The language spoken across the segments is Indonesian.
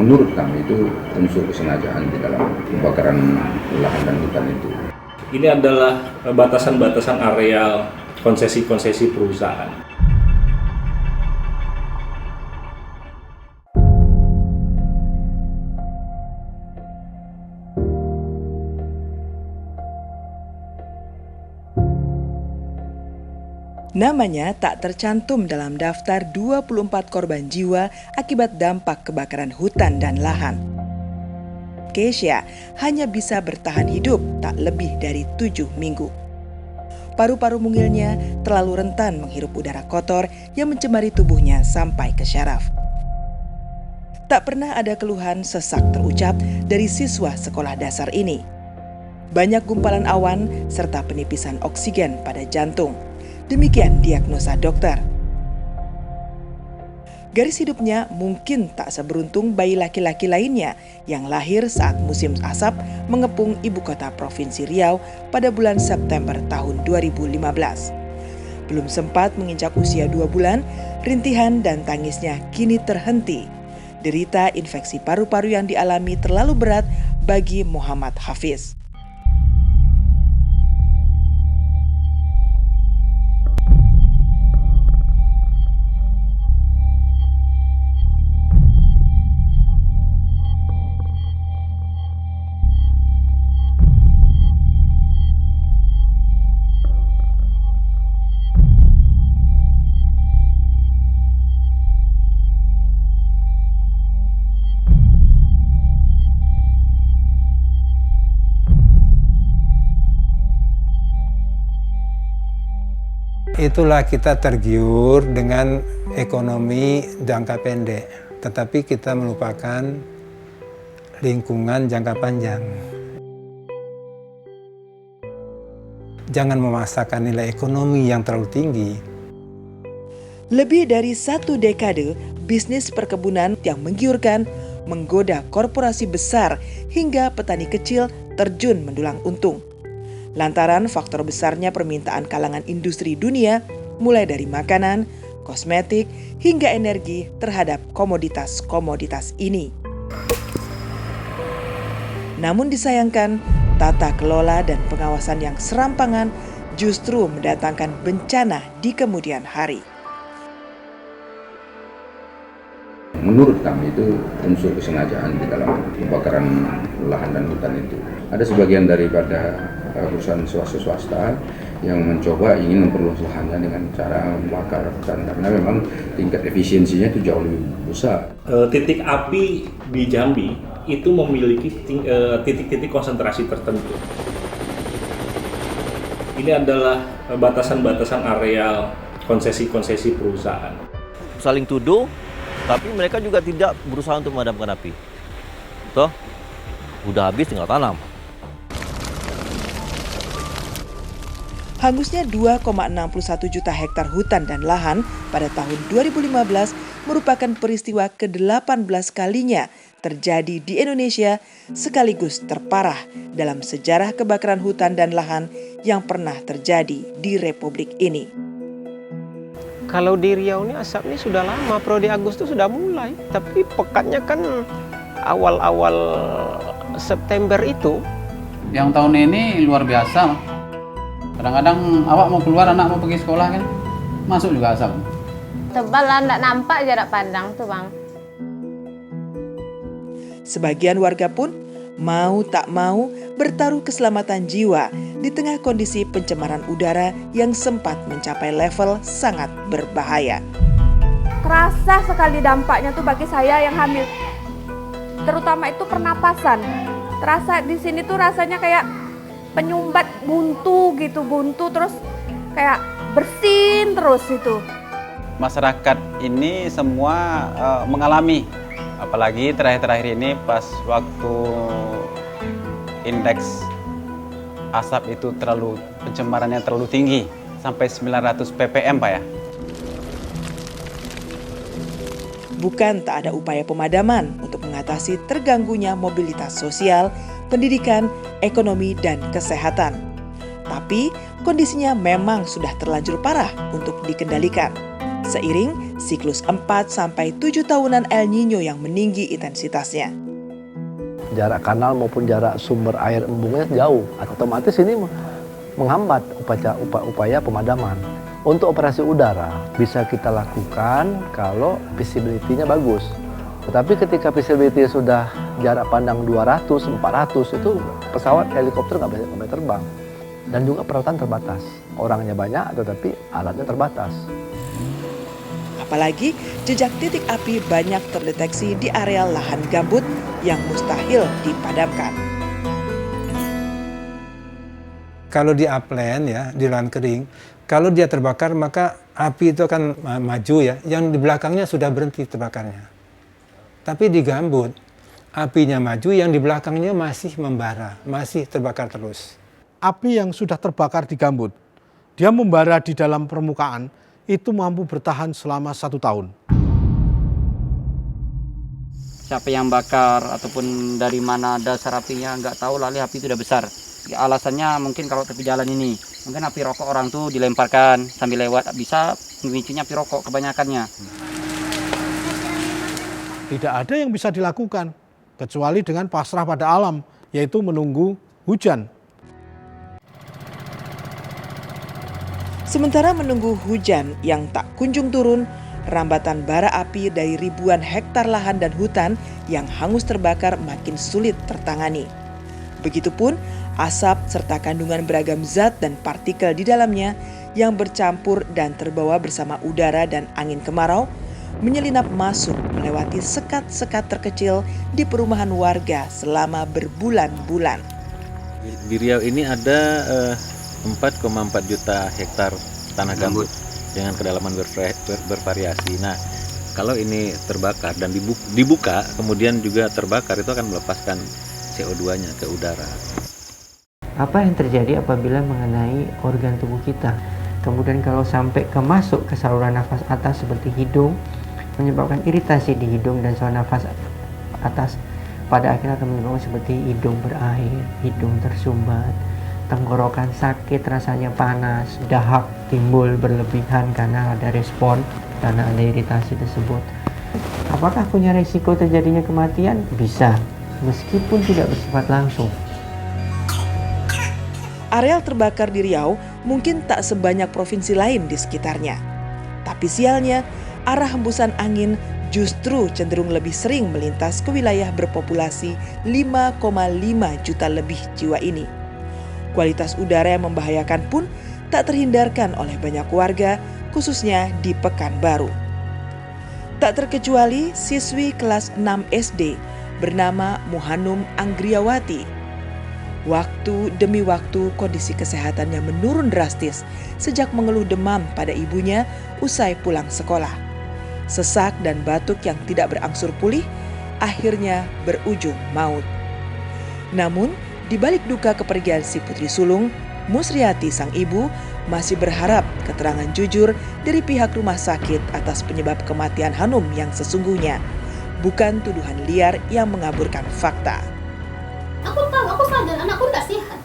Menurut kami itu unsur kesengajaan di dalam kebakaran lahan dan hutan itu. Ini adalah batasan-batasan areal konsesi-konsesi perusahaan. Namanya tak tercantum dalam daftar 24 korban jiwa akibat dampak kebakaran hutan dan lahan. Keisha hanya bisa bertahan hidup tak lebih dari 7 minggu. Paru-paru mungilnya terlalu rentan menghirup udara kotor yang mencemari tubuhnya sampai ke syaraf. Tak pernah ada keluhan sesak terucap dari siswa sekolah dasar ini. Banyak gumpalan awan serta penipisan oksigen pada jantung. Demikian diagnosa dokter. Garis hidupnya mungkin tak seberuntung bayi laki-laki lainnya yang lahir saat musim asap mengepung ibu kota Provinsi Riau pada bulan September tahun 2015. Belum sempat menginjak usia 2 bulan, rintihan dan tangisnya kini terhenti. Derita infeksi paru-paru yang dialami terlalu berat bagi Muhammad Hafiz. Itulah kita tergiur dengan ekonomi jangka pendek, tetapi kita melupakan lingkungan jangka panjang. Jangan memaksakan nilai ekonomi yang terlalu tinggi. Lebih dari 1 dekade, bisnis perkebunan yang menggiurkan menggoda korporasi besar hingga petani kecil terjun mendulang untung. Lantaran faktor besarnya permintaan kalangan industri dunia, mulai dari makanan, kosmetik, hingga energi terhadap komoditas-komoditas ini. Namun disayangkan, tata kelola dan pengawasan yang serampangan justru mendatangkan bencana di kemudian hari. Menurut kami itu unsur kesengajaan di dalam kebakaran lahan dan hutan itu. Ada sebagian daripada perusahaan swasta yang mencoba ingin memperluas lahannya dengan cara membakar hutan karena memang tingkat efisiensinya itu jauh lebih besar. Titik api di Jambi itu memiliki titik-titik konsentrasi tertentu. Ini adalah batasan-batasan areal konsesi-konsesi perusahaan. Saling tuduh, tapi mereka juga tidak berusaha untuk memadamkan api. Toh, udah habis tinggal tanam. Hangusnya 2,61 juta hektar hutan dan lahan pada tahun 2015 merupakan peristiwa ke-18 kalinya terjadi di Indonesia sekaligus terparah dalam sejarah kebakaran hutan dan lahan yang pernah terjadi di Republik ini. Kalau di Riau ini asap ini sudah lama, periode Agustus sudah mulai. Tapi pekatnya kan awal-awal September itu. Yang tahun ini luar biasa. Kadang-kadang awak mau keluar, anak mau pergi sekolah kan, masuk juga asap. Tebal lah, nggak nampak jarak pandang tuh bang. Sebagian warga pun mau tak mau bertaruh keselamatan jiwa di tengah kondisi pencemaran udara yang sempat mencapai level sangat berbahaya. Terasa sekali dampaknya tuh bagi saya yang hamil. Terutama itu pernapasan. Terasa di sini tuh rasanya kayak penyumbat buntu terus kayak bersin terus itu. Masyarakat ini semua mengalami, apalagi terakhir-terakhir ini pas waktu indeks asap itu pencemarannya terlalu tinggi, sampai 900 ppm Pak ya. Bukan tak ada upaya pemadaman untuk mengatasi terganggunya mobilitas sosial, pendidikan, ekonomi, dan kesehatan. Tapi kondisinya memang sudah terlanjur parah untuk dikendalikan. seiring siklus 4-7 tahunan El Nino yang meninggi intensitasnya. Jarak kanal maupun jarak sumber air embungnya jauh, otomatis ini menghambat upaya pemadaman. Untuk operasi udara bisa kita lakukan kalau visibility-nya bagus. Tetapi ketika visibility sudah jarak pandang 200, 400 itu pesawat helikopter nggak boleh terbang. Dan juga peralatan terbatas. Orangnya banyak tetapi alatnya terbatas. Apalagi jejak titik api banyak terdeteksi di area lahan gambut yang mustahil dipadamkan. Kalau di upland ya, di lahan kering, kalau dia terbakar maka api itu akan maju ya, yang di belakangnya sudah berhenti terbakarnya. Tapi di gambut, apinya maju, yang di belakangnya masih membara, masih terbakar terus. Api yang sudah terbakar di gambut, dia membara di dalam permukaan, itu mampu bertahan selama 1 tahun. Siapa yang bakar ataupun dari mana dasar apinya nggak tahu, lalu api itu udah besar. Alasannya mungkin kalau tepi jalan ini, mungkin api rokok orang tuh dilemparkan sambil lewat, bisa memicunya api rokok kebanyakannya. Tidak ada yang bisa dilakukan, kecuali dengan pasrah pada alam, yaitu menunggu hujan. Sementara menunggu hujan yang tak kunjung turun, rambatan bara api dari ribuan hektar lahan dan hutan yang hangus terbakar makin sulit tertangani. Begitupun asap serta kandungan beragam zat dan partikel di dalamnya yang bercampur dan terbawa bersama udara dan angin kemarau menyelinap masuk melewati sekat-sekat terkecil di perumahan warga selama berbulan-bulan. Di Riau ini ada 4,4 juta hektar tanah gambut dengan kedalaman bervariasi. Nah, kalau ini terbakar dan dibuka kemudian juga terbakar, itu akan melepaskan CO2-nya ke udara. Apa yang terjadi apabila mengenai organ tubuh kita? Kemudian kalau sampai masuk ke saluran nafas atas seperti hidung, menyebabkan iritasi di hidung dan saluran nafas atas, pada akhirnya akan menyebabkan seperti hidung berair, hidung tersumbat, tenggorokan sakit, rasanya panas, dahak timbul berlebihan karena ada respon, karena ada iritasi tersebut. Apakah punya risiko terjadinya kematian? Bisa, meskipun tidak bersifat langsung. Areal terbakar di Riau mungkin tak sebanyak provinsi lain di sekitarnya. Tapi sialnya, arah hembusan angin justru cenderung lebih sering melintas ke wilayah berpopulasi 5,5 juta lebih jiwa ini. Kualitas udara yang membahayakan pun tak terhindarkan oleh banyak warga, khususnya di Pekanbaru. Tak terkecuali siswi kelas 6 SD bernama Muhanum Anggriawati. Waktu demi waktu kondisi kesehatannya menurun drastis sejak mengeluh demam pada ibunya usai pulang sekolah. Sesak dan batuk yang tidak berangsur pulih akhirnya berujung maut. Namun, di balik duka kepergian si putri sulung, Musriati sang ibu masih berharap keterangan jujur dari pihak rumah sakit atas penyebab kematian Hanum yang sesungguhnya, bukan tuduhan liar yang mengaburkan fakta. Aku tahu, aku sadar anakku nggak sehat.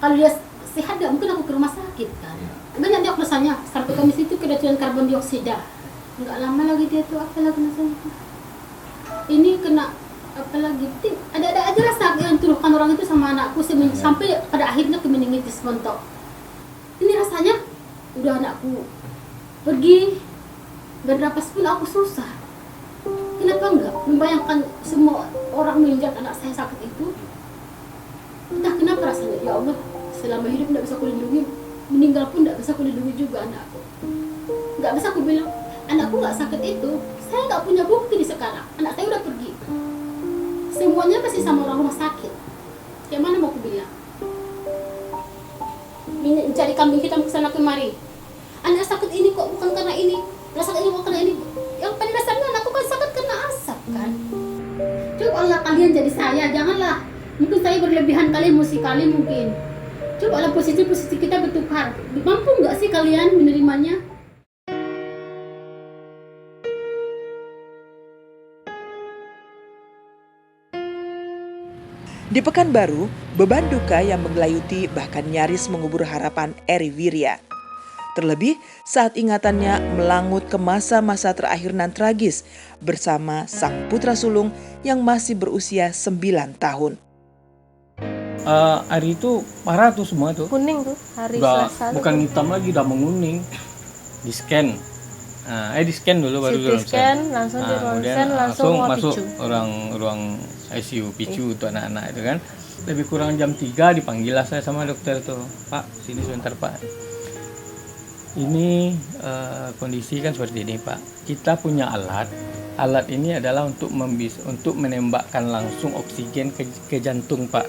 Kalau dia sehat nggak mungkin aku ke rumah sakit kan. Banyak dia kelusannya, sampai kami situ keracunan karbon dioksida. Nggak lama lagi dia tuh apa lagi rasanya. Ini kena apa lagi? Ada aja rasa yang tuduhkan orang itu sama anakku sampai pada akhirnya ke meningitis mentok. Ini rasanya udah anakku pergi bernapas pun aku susah. Kenapa enggak membayangkan semua orang menginjak anak saya sakit itu? Entah kenapa rasanya, ya Allah, selama hidup tidak bisa kulindungi, meninggal pun tidak bisa kulindungi juga anakku. Nggak bisa aku bilang, anakku nggak sakit itu. Saya nggak punya bukti di sekarang, anak saya udah pergi. Semuanya pasti sama orang rumah sakit. Yang mana mau aku bilang? Mencari kambing hitam kesana kemari. Anak sakit ini kok bukan karena ini, anak sakit ini bukan karena ini. Yang pada dasarnya anakku kan sakit karena asap kan. Coba Allah kalian jadi saya, janganlah. Mungkin saya berlebihan kali, emosi kali mungkin. Coba lah posisi-posisi kita bertukar. Mampu nggak sih kalian menerimanya? Di Pekanbaru, beban duka yang menggelayuti bahkan nyaris mengubur harapan Eri Wirya. Terlebih saat ingatannya melangut ke masa-masa terakhir nan tragis bersama sang putra sulung yang masih berusia 9 tahun. Hari itu parah tuh semua tuh. Kuning tuh hari Udah, Selasa. bukan hitam lagi, udah menguning. Di scan. Di scan dulu baru CT scan, langsung di ronsen, langsung masuk picu. ruang ICU picu untuk anak-anak itu kan. Lebih kurang jam 3 dipanggil lah saya sama dokter tuh. Pak, sini sebentar Pak. Ini kondisi kan seperti ini Pak. Kita punya alat. Alat ini adalah untuk menembakkan langsung oksigen ke jantung Pak.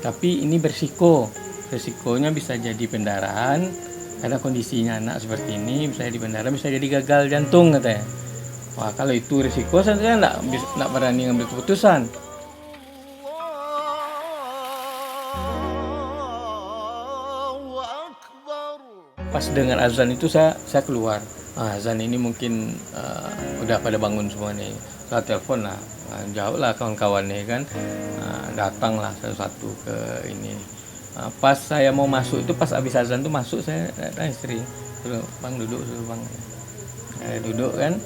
Tapi ini berisiko. Risikonya bisa jadi pendarahan. Karena kondisinya anak seperti ini, bisa jadi pendarahan, bisa jadi gagal jantung katanya. Wah, kalau itu risiko saya nggak berani ngambil keputusan. Pas dengar azan itu saya keluar. Azan ini mungkin udah pada bangun semua nih. Saya telepon lah, jauh lah kawan-kawan nih kan. Datang lah satu-satu ke ini. Pas saya mau masuk itu, pas habis azan tuh masuk, saya datang istri, suruh bang duduk, duduk kan,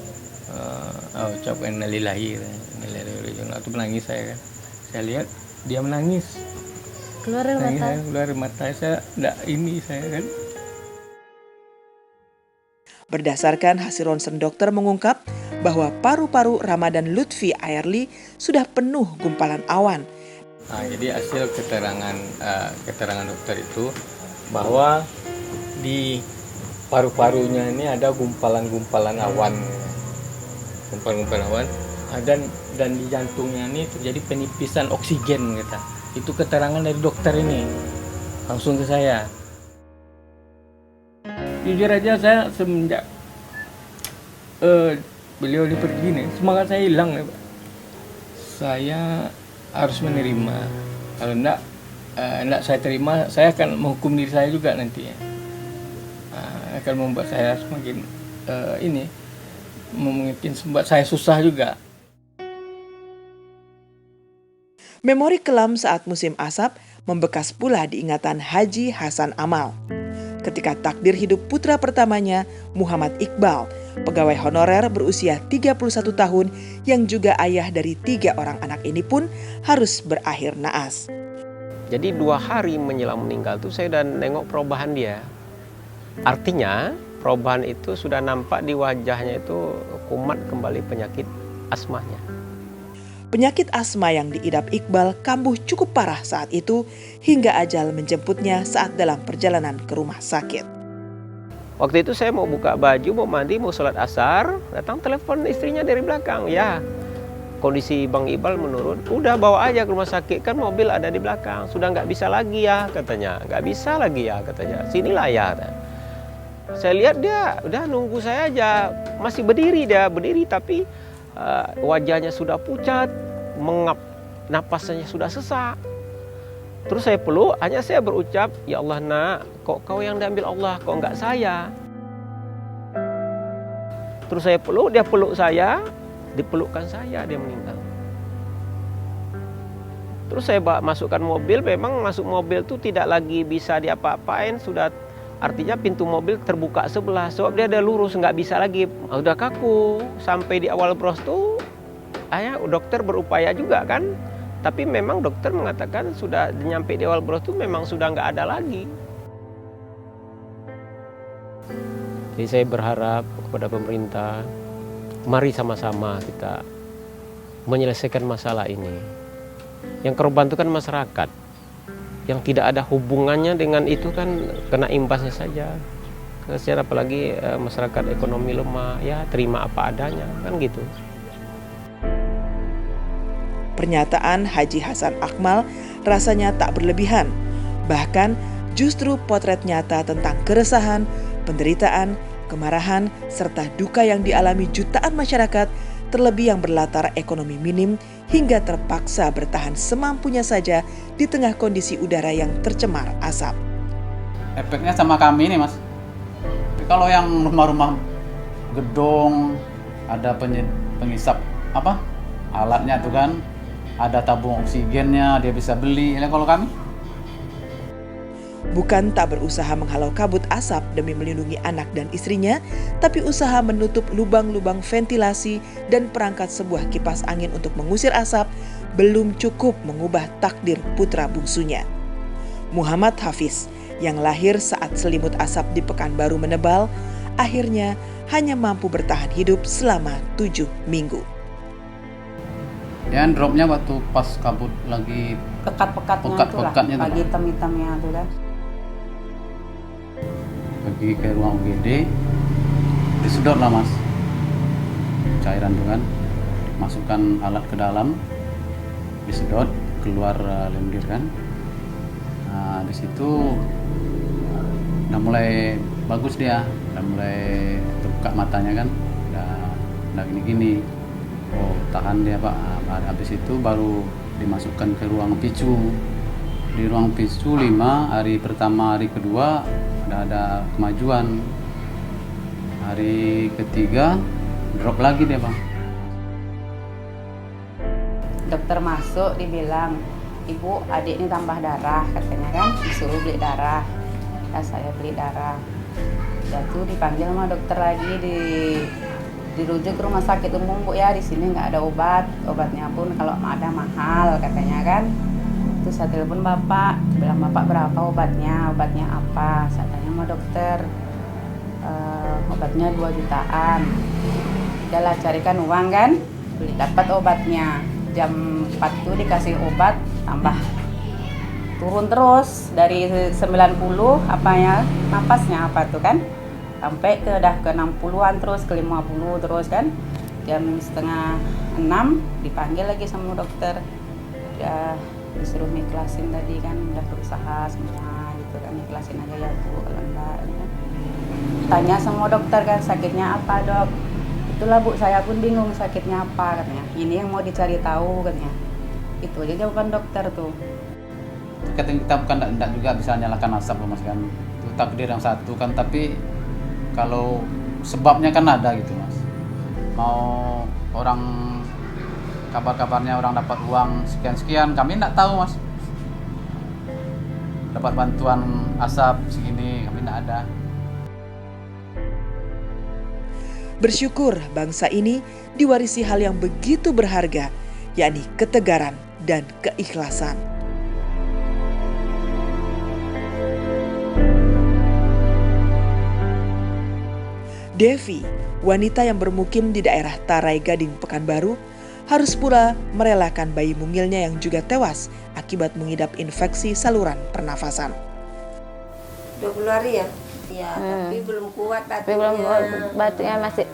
ucapkan innalillahi, itu menangis saya kan, saya lihat dia menangis, keluar mata saya, saya kan. Berdasarkan hasil ronsen dokter mengungkap bahwa paru-paru Ramadan Lutfi Airly sudah penuh gumpalan awan. Jadi hasil keterangan dokter itu bahwa di paru-parunya ini ada gumpalan-gumpalan awan, dan di jantungnya ini terjadi penipisan oksigen gitu. Itu keterangan dari dokter ini langsung ke saya. Jujur aja saya semenjak beliau ini pergi nih, semangat saya hilang nih Pak. Saya harus menerima. Kalau enggak saya terima, saya akan menghukum diri saya juga nantinya. Akan membuat saya semakin mungkin membuat saya susah juga. Memori kelam saat musim asap membekas pula di ingatan Haji Hasan Amal. Ketika takdir hidup putra pertamanya, Muhammad Iqbal, pegawai honorer berusia 31 tahun yang juga ayah dari 3 orang anak ini pun harus berakhir naas. Jadi 2 hari menjelang meninggal tuh saya udah nengok perubahan dia. Artinya perubahan itu sudah nampak di wajahnya, itu kumat kembali penyakit asmanya. Penyakit asma yang diidap Iqbal kambuh cukup parah saat itu hingga ajal menjemputnya saat dalam perjalanan ke rumah sakit. Waktu itu saya mau buka baju, mau mandi, mau sholat asar, datang telepon istrinya dari belakang. Ya, kondisi Bang Iqbal menurun, udah bawa aja ke rumah sakit, kan mobil ada di belakang. Sudah nggak bisa lagi ya katanya, nggak bisa lagi ya katanya, sinilah ya. Saya lihat dia udah nunggu saya aja, masih berdiri tapi wajahnya sudah pucat, mengap, napasnya sudah sesak. Terus saya peluk, hanya saya berucap, ya Allah nak, kok kau yang diambil Allah, kok enggak saya. Terus saya peluk, dia peluk saya, dipelukkan saya, dia meninggal. Terus saya masukkan mobil, memang masuk mobil itu tidak lagi bisa diapa-apain, sudah artinya pintu mobil terbuka sebelah, sebab dia ada lurus, nggak bisa lagi, udah kaku. Sampai di awal bros tuh, dokter berupaya juga kan, tapi memang dokter mengatakan sudah nyampe di awal bros tuh memang sudah nggak ada lagi. Jadi saya berharap kepada pemerintah, mari sama-sama kita menyelesaikan masalah ini. Yang korban itu kan masyarakat. Yang tidak ada hubungannya dengan itu kan kena imbasnya saja. Kasihan apalagi masyarakat ekonomi lemah, ya terima apa adanya, kan gitu. Pernyataan Haji Hasan Akmal rasanya tak berlebihan. Bahkan justru potret nyata tentang keresahan, penderitaan, kemarahan, serta duka yang dialami jutaan masyarakat, terlebih yang berlatar ekonomi minim, hingga terpaksa bertahan semampunya saja di tengah kondisi udara yang tercemar asap. Efeknya sama kami nih Mas. Kalau yang rumah-rumah gedung, ada pengisap alatnya tuh kan, ada tabung oksigennya, dia bisa beli. Kalau kami bukan tak berusaha menghalau kabut asap demi melindungi anak dan istrinya, tapi usaha menutup lubang-lubang ventilasi dan perangkat sebuah kipas angin untuk mengusir asap belum cukup mengubah takdir putra bungsunya. Muhammad Hafiz, yang lahir saat selimut asap di Pekanbaru menebal, akhirnya hanya mampu bertahan hidup selama 7 minggu. Ya, dropnya waktu pas kabut lagi pekat-pekatnya itu lah, lagi hitam-hitamnya itu kan. Pergi ke ruang UGD, disedot lah mas, cairan itu kan, masukkan alat ke dalam, disedot, keluar lendir kan. Nah di situ udah mulai bagus dia, udah mulai terbuka matanya kan, udah gini-gini. Oh tahan dia pak. Habis itu baru dimasukkan ke ruang PICU. Di ruang PICU 5 hari pertama, hari kedua udah ada kemajuan. Hari ketiga drop lagi dia bang. Dokter masuk dibilang, ibu adik ini tambah darah katanya kan, disuruh beli darah. Ya saya beli darah. Dan tuh dipanggil sama dokter lagi, dirujuk ke rumah sakit umum bu ya, di sini nggak ada obatnya pun kalau ada mahal katanya kan. Terus saya telepon bapak, bilang bapak berapa obatnya apa? Saya tanya sama dokter, obatnya 2 jutaan. Udahlah carikan uang kan, beli dapat obatnya. Jam 4 tuh dikasih obat, tambah turun terus dari 90 napasnya apa tuh kan, sampai udah ke 60-an terus ke 50 terus kan. Jam 5:30 dipanggil lagi sama dokter, udah disuruh ikhlasin tadi kan, udah berusaha semua gitu kan, ikhlasin aja ya bu kalau enggak kan. Tanya sama dokter kan, sakitnya apa dok? Itulah bu, saya pun bingung sakitnya apa katanya, ini yang mau dicari tahu katanya. Itu aja jawaban dokter tuh. Terkadang kita bukan tidak juga bisa nyalakan asap loh mas kan, itu takdir yang satu kan, tapi kalau sebabnya kan ada gitu mas. Mau orang kabar-kabarnya orang dapat uang sekian-sekian, kami tidak tahu mas. Dapat bantuan asap segini, kami tidak ada. Bersyukur bangsa ini diwarisi hal yang begitu berharga, yakni ketegaran dan keikhlasan. Devi, wanita yang bermukim di daerah Tarai Gading, Pekanbaru, harus pula merelakan bayi mungilnya yang juga tewas akibat mengidap infeksi saluran pernafasan. 20 hari ya? Iya, tapi belum kuat batuknya. Belum batuknya masih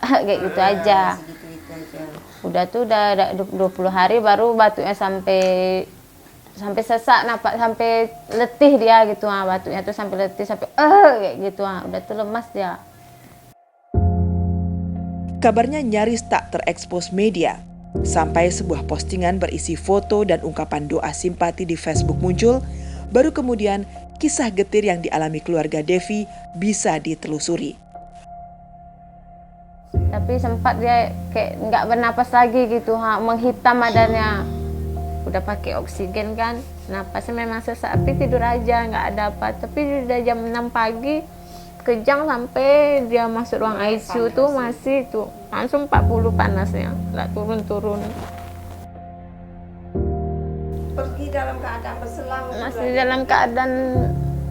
kayak gitu aja. Udah tuh udah 20 hari baru batuknya sampai sesak, napak sampai letih dia gitu, batuknya tuh sampai letih sampai kayak gitu, udah tuh lemas dia. Kabarnya nyaris tak terekspos media, sampai sebuah postingan berisi foto dan ungkapan doa simpati di Facebook muncul, baru kemudian kisah getir yang dialami keluarga Devi bisa ditelusuri. Tapi sempat dia kayak nggak bernapas lagi gitu, menghitam badannya. Udah pakai oksigen kan, napasnya memang sesak, tapi tidur aja nggak ada apa. Tapi udah jam 6 pagi kejang sampai dia masuk ruang ICU tuh masih tuh langsung 40 panasnya, nggak turun-turun. Pergi dalam keadaan berselang. Masih dalam keadaan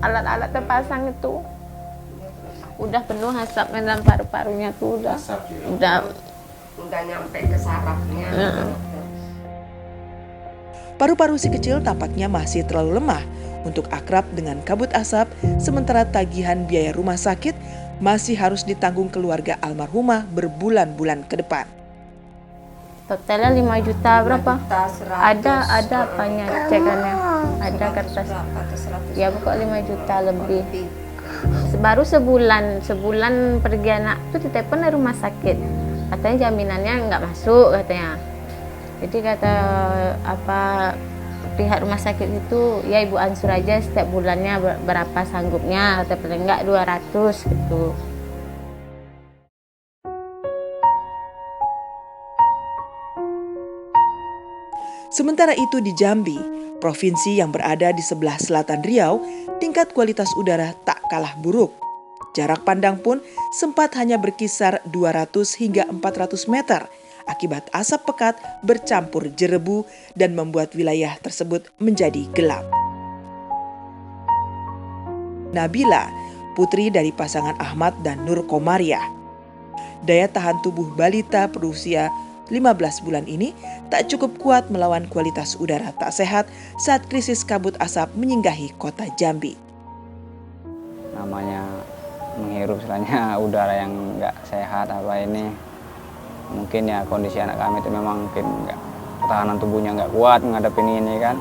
alat-alat terpasang itu. Udah penuh asapnya dalam paru-parunya tuh udah nyampe ke sarafnya. Paru-paru si kecil tampaknya masih terlalu lemah untuk akrab dengan kabut asap, sementara tagihan biaya rumah sakit masih harus ditanggung keluarga almarhumah berbulan-bulan ke depan. Totalnya 5 juta berapa? 5 juta, 100, ada apanya cekannya, ada kertas. Ya pokok 5 juta lebih. Baru sebulan pergi anak tuh ditelepon dari rumah sakit, katanya jaminannya nggak masuk katanya. Jadi kata pihak rumah sakit itu, ya ibu ansur aja setiap bulannya berapa sanggupnya, atau paling enggak 200 gitu. Sementara itu di Jambi, provinsi yang berada di sebelah selatan Riau, tingkat kualitas udara tak kalah buruk. Jarak pandang pun sempat hanya berkisar 200 hingga 400 meter akibat asap pekat bercampur jerebu dan membuat wilayah tersebut menjadi gelap. Nabila, putri dari pasangan Ahmad dan Nur Komariah. Daya tahan tubuh balita berusia 15 bulan ini tak cukup kuat melawan kualitas udara tak sehat saat krisis kabut asap menyinggahi kota Jambi. Namanya menghirup istilahnya udara yang nggak sehat apa ini, mungkin ya kondisi anak kami itu memang mungkin ketahanan tubuhnya nggak kuat menghadapi ini kan.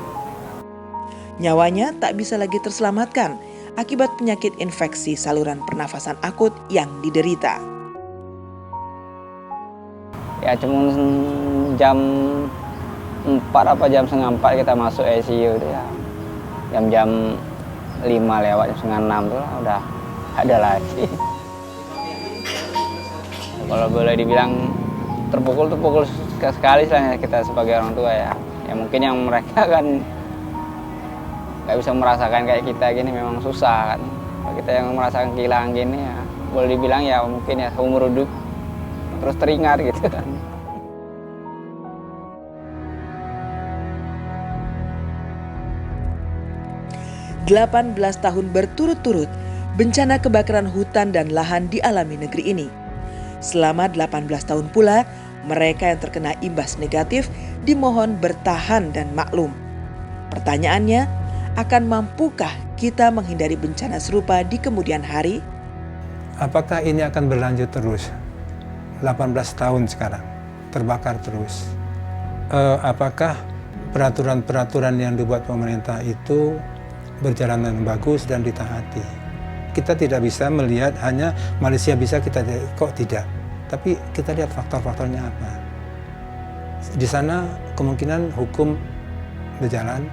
Nyawanya tak bisa lagi terselamatkan akibat penyakit infeksi saluran pernafasan akut yang diderita. Ya cuma jam 4 apa jam setengah 4 kita masuk ICU itu ya. Jam 5 lewat jam setengah 6 tuh udah ada lagi. Kalau boleh dibilang terpukul sekali lah kita sebagai orang tua ya. Ya mungkin yang mereka kan nggak bisa merasakan kayak kita gini memang susah kan. Kalau kita yang merasakan kehilangan gini ya boleh dibilang ya mungkin ya seumur hidup terus teringat gitu kan. Delapan 18 tahun berturut-turut bencana kebakaran hutan dan lahan dialami negeri ini. Selama 18 tahun pula, mereka yang terkena imbas negatif dimohon bertahan dan maklum. Pertanyaannya, akan mampukah kita menghindari bencana serupa di kemudian hari? Apakah ini akan berlanjut terus? 18 tahun sekarang, terbakar terus. Apakah peraturan-peraturan yang dibuat pemerintah itu berjalan dengan bagus dan ditaati? Kita tidak bisa melihat hanya Malaysia bisa, kita kok tidak. Tapi kita lihat faktor-faktornya apa. Di sana kemungkinan hukum berjalan,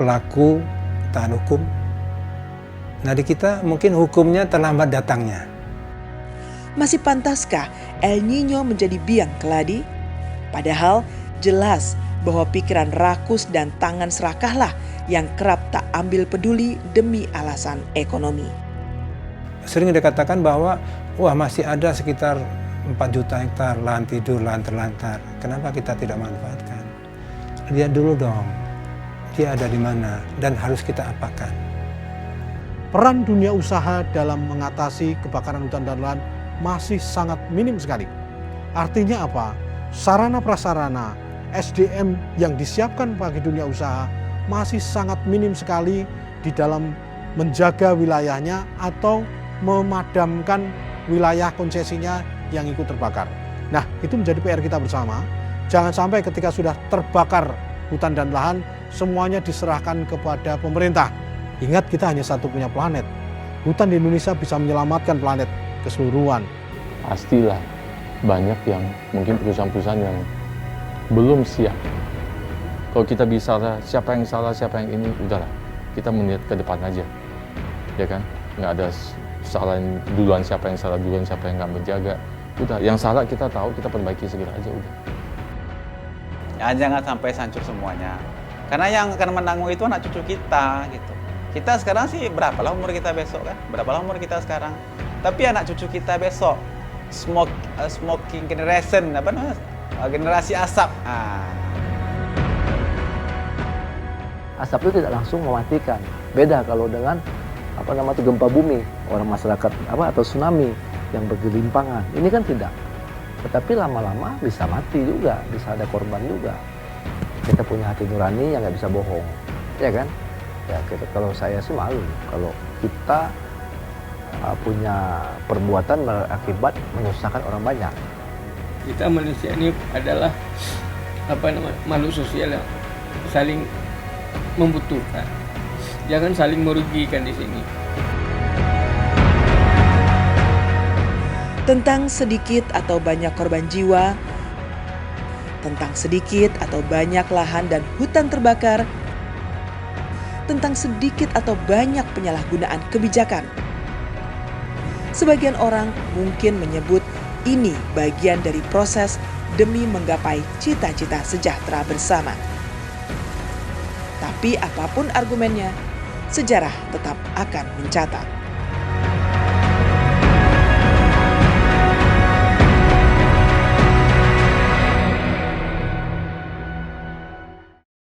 pelaku taat hukum. Nah di kita mungkin hukumnya terlambat datangnya. Masih pantaskah El Nino menjadi biang keladi? Padahal jelas bahwa pikiran rakus dan tangan serakahlah yang kerap tak ambil peduli demi alasan ekonomi. Sering dikatakan bahwa wah masih ada sekitar 4 juta hektar lahan tidur, lahan terlantar. Kenapa kita tidak manfaatkan? Lihat dulu dong, dia ada di mana dan harus kita apakan. Peran dunia usaha dalam mengatasi kebakaran hutan dan lahan masih sangat minim sekali. Artinya apa? Sarana prasarana SDM yang disiapkan bagi dunia usaha masih sangat minim sekali di dalam menjaga wilayahnya atau memadamkan wilayah konsesinya yang ikut terbakar. Nah, itu menjadi PR kita bersama. Jangan sampai ketika sudah terbakar hutan dan lahan, semuanya diserahkan kepada pemerintah. Ingat, kita hanya satu punya planet. Hutan di Indonesia bisa menyelamatkan planet keseluruhan. Pastilah banyak yang mungkin perusahaan-perusahaan yang belum siap. Kalau kita bisa siapa yang salah, siapa yang ini, udahlah. Kita melihat ke depan aja. Ya kan? Nggak ada salah duluan, siapa yang salah duluan, siapa yang nggak menjaga. Udah, yang salah kita tahu, kita perbaiki segera aja udah. Ya, jangan sampai hancur semuanya. Karena yang akan menanggung itu anak cucu kita gitu. Kita sekarang sih berapalah umur kita besok kan? Berapalah umur kita sekarang? Tapi anak cucu kita besok smoking generation, apa namanya? Generasi asap. Asap itu tidak langsung mematikan. Beda kalau dengan gempa bumi, orang masyarakat atau tsunami yang bergelimpangan. Ini kan tidak. Tetapi lama-lama bisa mati juga, bisa ada korban juga. Kita punya hati nurani yang nggak bisa bohong, ya kan? Ya, kalau saya sih malu kalau kita punya perbuatan berakibat menyusahkan orang banyak. Kita manusia ini adalah makhluk sosial yang saling membutuhkan. Jangan saling merugikan di sini. Tentang sedikit atau banyak korban jiwa, tentang sedikit atau banyak lahan dan hutan terbakar, tentang sedikit atau banyak penyalahgunaan kebijakan. Sebagian orang mungkin menyebut ini bagian dari proses demi menggapai cita-cita sejahtera bersama. Tapi apapun argumennya, sejarah tetap akan mencatat.